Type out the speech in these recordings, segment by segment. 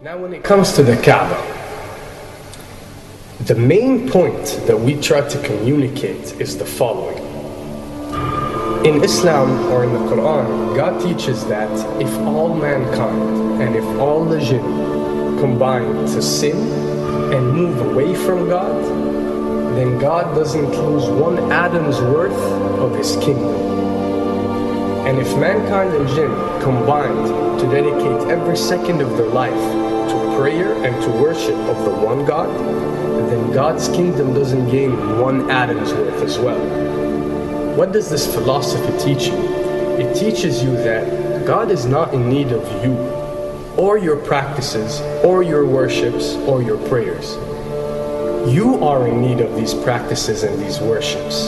Now when it comes to the Kaaba, the main point that we try to communicate is the following. In Islam or in the Quran, God teaches that if all mankind and if all the jinn combine to sin and move away from God, then God doesn't lose one atom's worth of His kingdom. And if mankind and jinn combined to dedicate every second of their life to prayer and to worship of the one God, then God's kingdom doesn't gain one atom's worth as well. What does this philosophy teach you? It teaches you that God is not in need of you, or your practices, or your worships, or your prayers. You are in need of these practices and these worships.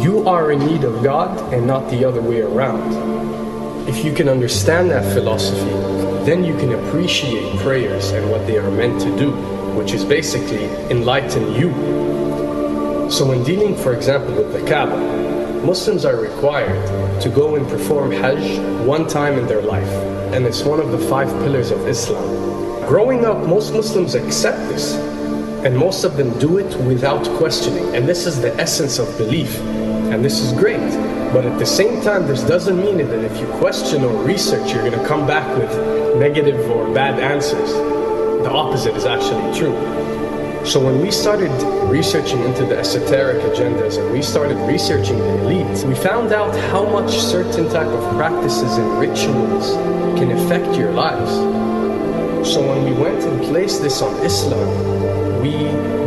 You are in need of God and not the other way around. If you can understand that philosophy, then you can appreciate prayers and what they are meant to do, which is basically enlighten you. So when dealing, for example, with the Kaaba, Muslims are required to go and perform Hajj one time in their life, and it's one of the 5 pillars of Islam. Growing up, most Muslims accept this, and most of them do it without questioning, and this is the essence of belief, and this is great. But at the same time, this doesn't mean that if you question or research, you're going to come back with negative or bad answers. The opposite is actually true. So when we started researching into the esoteric agendas and we started researching the elite, we found out how much certain type of practices and rituals can affect your lives. So when we went and placed this on Islam, we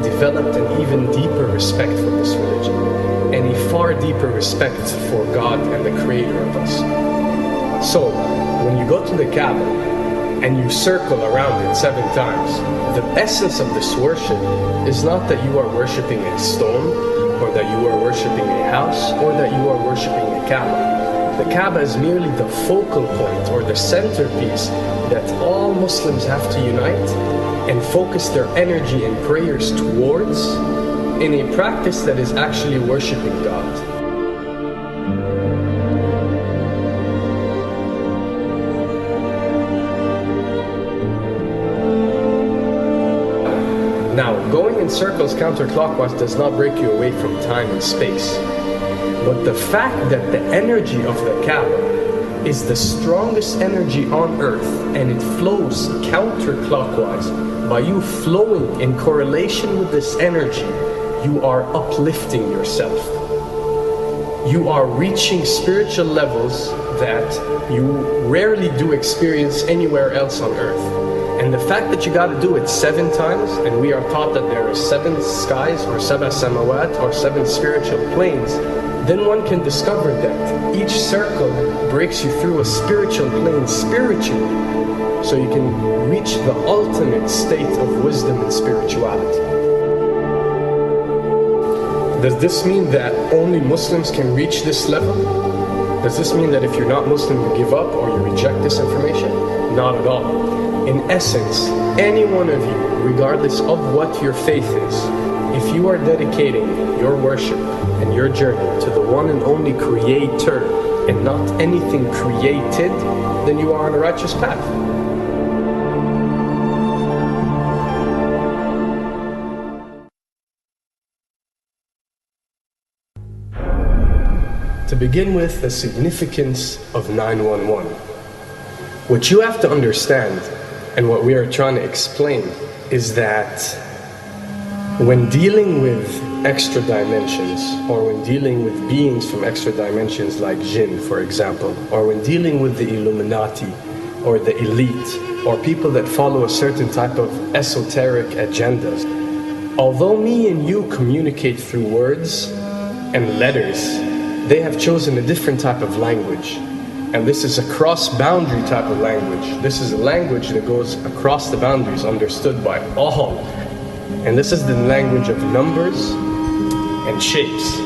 developed an even deeper respect for this religion and a far deeper respect for God and the creator of us. So when you go to the Kaaba and you circle around it 7 times, the essence of this worship is not that you are worshipping a stone, or that you are worshipping a house, or that you are worshipping a Kaaba. The Kaaba is merely the focal point or the centerpiece that all Muslims have to unite and focus their energy and prayers towards in a practice that is actually worshipping God. Now, going in circles counterclockwise does not break you away from time and space. But the fact that the energy of the Kaaba is the strongest energy on earth and it flows counterclockwise, by you flowing in correlation with this energy, you are uplifting yourself. You are reaching spiritual levels that you rarely do experience anywhere else on earth. And the fact that you got to do it 7 times, and we are taught that there are 7 skies or 7 samawat or 7 spiritual planes, then one can discover that each circle breaks you through a spiritual plane spiritually, so you can reach the ultimate state of wisdom and spirituality. Does this mean that only Muslims can reach this level? Does this mean that if you're not Muslim you give up or you reject this information? Not at all. In essence, any one of you, regardless of what your faith is, if you are dedicating your worship and your journey to the one and only Creator and not anything created, then you are on a righteous path. To begin with, the significance of 911. What you have to understand, and what we are trying to explain, is that when dealing with extra dimensions, or when dealing with beings from extra dimensions like jinn, for example, or when dealing with the Illuminati, or the elite, or people that follow a certain type of esoteric agendas, although me and you communicate through words and letters, they have chosen a different type of language. And this is a cross-boundary type of language. This is a language that goes across the boundaries, understood by all. And this is the language of numbers and shapes.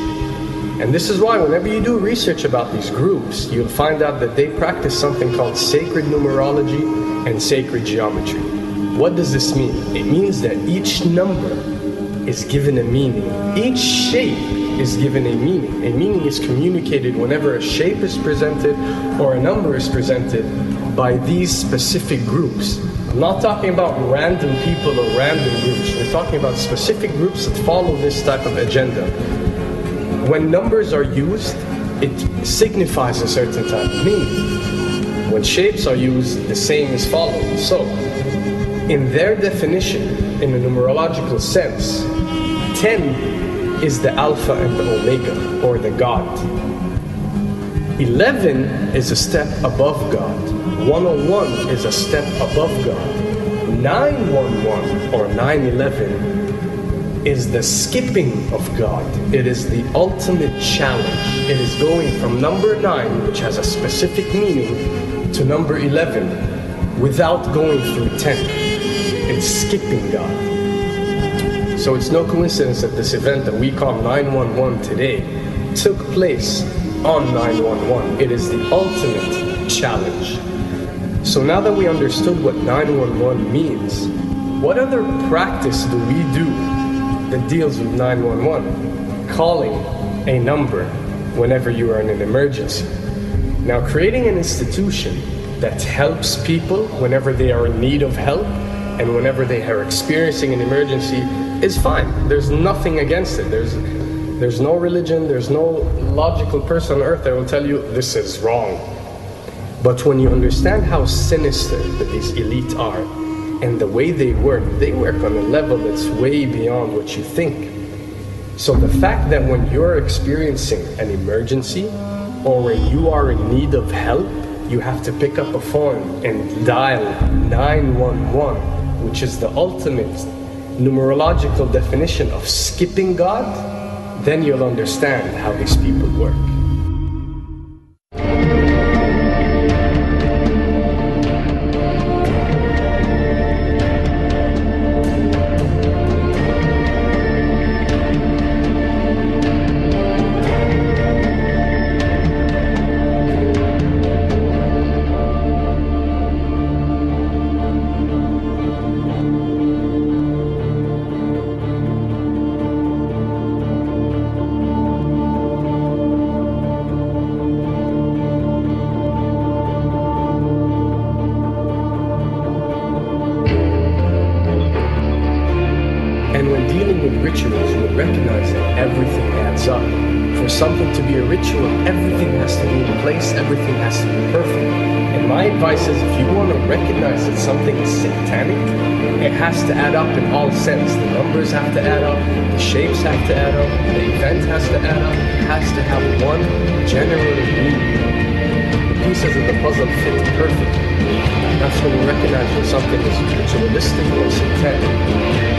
And this is why whenever you do research about these groups, you'll find out that they practice something called sacred numerology and sacred geometry. What does this mean? It means that each number is given a meaning. Each shape is given a meaning. A meaning is communicated whenever a shape is presented or a number is presented by these specific groups. I'm not talking about random people or random groups. We're talking about specific groups that follow this type of agenda. When numbers are used, it signifies a certain type of meaning. When shapes are used, the same is followed. So, in their definition, in a numerological sense, 10 is the Alpha and the Omega, or the God. 11 is a step above God. 101 is a step above God. 911 or 911 is the skipping of God. It is the ultimate challenge. It is going from number 9, which has a specific meaning, to number 11 without going through 10. It's skipping God. So it's no coincidence that this event that we call 911 today took place on 911. It is the ultimate challenge. So now that we understood what 911 means, what other practice do we do that deals with 911? Calling a number whenever you are in an emergency. Now, creating an institution that helps people whenever they are in need of help and whenever they are experiencing an emergency is fine. There's nothing against it. There's no religion, there's no logical person on earth that will tell you this is wrong. But when you understand how sinister that these elite are and the way they work on a level that's way beyond what you think. So the fact that when you're experiencing an emergency or when you are in need of help, you have to pick up a phone and dial 911, which is the ultimate numerological definition of skipping God, then you'll understand how these people work. And when dealing with rituals, we recognize that everything adds up. For something to be a ritual, everything has to be in place, everything has to be perfect. And my advice is, if you want to recognize that something is satanic, it has to add up in all sense. The numbers have to add up, the shapes have to add up, the event has to add up, it has to have one general meaning. The pieces of the puzzle fit perfectly. That's when you recognize when something is ritualistic or satanic.